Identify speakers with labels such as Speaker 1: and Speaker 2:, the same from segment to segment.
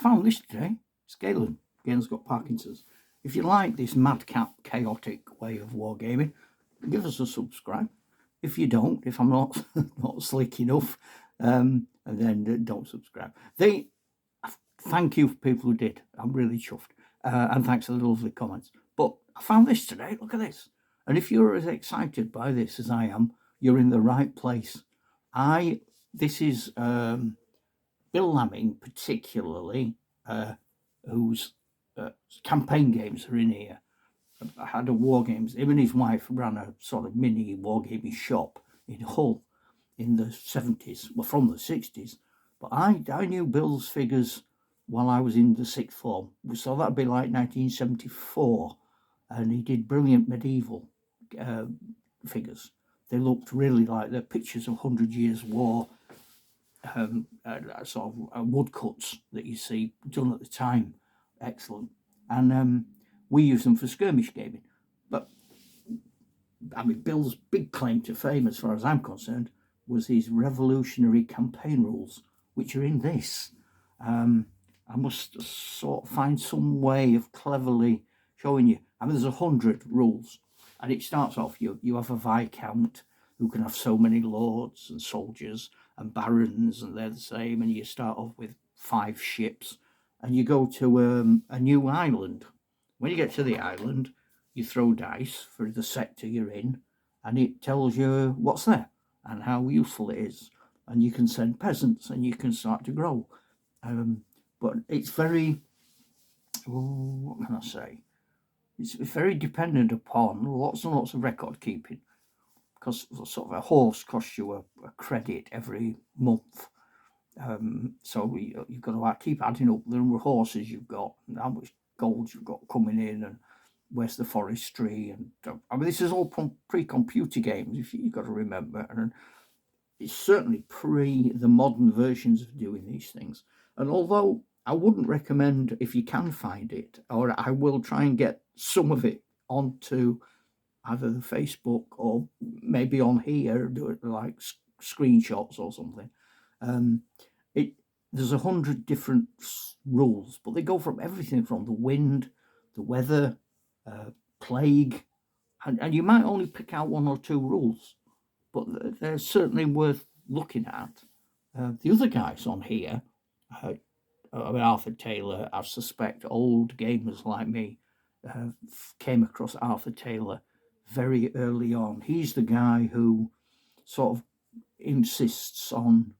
Speaker 1: found this today. It's Galen. Galen's got Parkinson's. If you like this madcap, chaotic way of wargaming, give us a subscribe. If you don't, if I'm not not slick enough, and then don't subscribe. Thank you for people who did. I'm really chuffed. And thanks for the lovely comments. But I found this today. Look at this. And if you're as excited by this as I am, you're in the right place. This is Bill Lamming, particularly, whose campaign games are in here. I had a war games. Him and his wife ran a sort of mini wargaming shop in Hull in the 70s, well, from the 60s. But I knew Bill's figures while I was in the sixth form. So that'd be like 1974. And he did brilliant medieval figures. They looked really like the pictures of 100 Years' War, sort of woodcuts that you see done at the time. Excellent. And we use them for skirmish gaming. But, I mean, Bill's big claim to fame, as far as I'm concerned, was his revolutionary campaign rules, which are in this. I must sort of find some way of cleverly showing you. I mean, there's 100 rules, and it starts off, you have a Viscount who can have so many lords and soldiers and barons, and they're the same, and you start off with 5 ships, and you go to a new island. When you get to the island, you throw dice for the sector you're in, and it tells you what's there and how useful it is. And you can send peasants, and you can start to grow. But it's very, what can I say? It's very dependent upon lots and lots of record keeping, because sort of a horse costs you a credit every month. So you've got to keep adding up the number of horses you've got, and how much gold you've got coming in, and where's the forestry. And I mean, this is all pre-computer games, if you've got to remember. And it's certainly pre the modern versions of doing these things. And although I wouldn't recommend, if you can find it, or I will try and get some of it onto either the Facebook or maybe on here, do it like screenshots or something. There's 100 different rules, but they go from everything from the wind, the weather, plague, and you might only pick out 1 or 2 rules, but they're certainly worth looking at. The other guys on here, Arthur Taylor, I suspect old gamers like me came across Arthur Taylor very early on. He's the guy who sort of insists on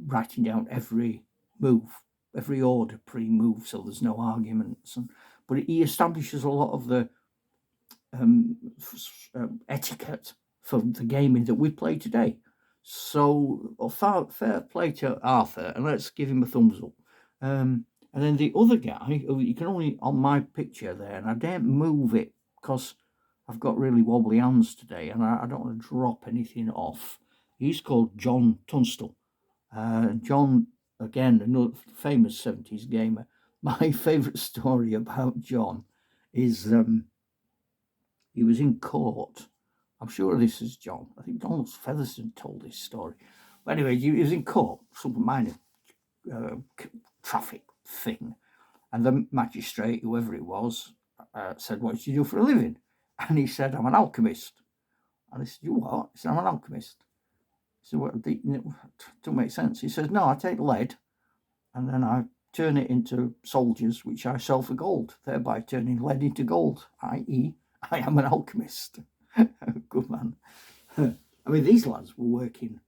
Speaker 1: writing down every move, every order pre-move, so there's no arguments. But he establishes a lot of the etiquette for the gaming that we play today. So fair play to Arthur, and let's give him a thumbs up. And then the other guy, who you can only on my picture there, and I daren't move it because I've got really wobbly hands today, and I don't want to drop anything off. He's called John Tunstill. John, again, another famous 70s gamer. My favourite story about John is he was in court. I'm sure this is John. I think Donald Featherstone told this story. But anyway, he was in court, some minor traffic thing. And the magistrate, whoever it was, said, "What do you do for a living?" And he said, "I'm an alchemist." And I said, "You what?" He said, "I'm an alchemist." So what, it don't make sense. He says, "No, I take lead and then I turn it into soldiers, which I sell for gold, thereby turning lead into gold, i.e. I am an alchemist." Good man. I mean, these lads were working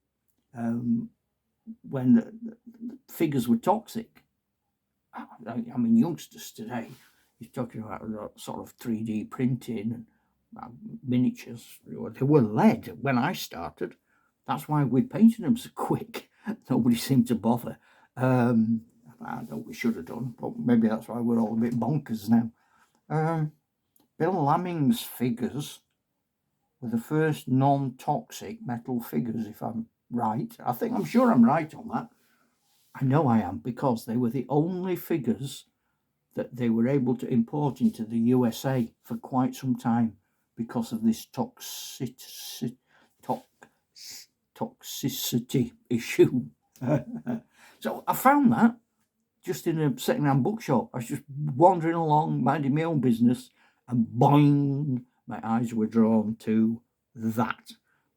Speaker 1: when the figures were toxic. I mean, youngsters today, he's talking about sort of 3D printing and miniatures. They were lead when I started. That's why we painted them so quick. Nobody seemed to bother. I know we should have done, but maybe that's why we're all a bit bonkers now. Bill Lamming's figures were the first non-toxic metal figures, if I'm right. I'm sure I'm right on that. I know I am, because they were the only figures that they were able to import into the USA for quite some time because of this toxicity issue. So I found that. just in a second-hand bookshop. I was just wandering along, minding my own business, and boing, my eyes were drawn to that.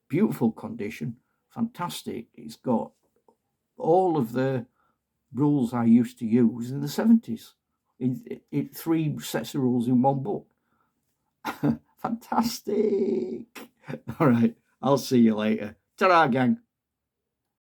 Speaker 1: Beautiful condition, fantastic. It's got all of the rules I used to use in the 70s. It 3 sets of rules in one book. Fantastic. All right, I'll see you later. Ta-ra, gang.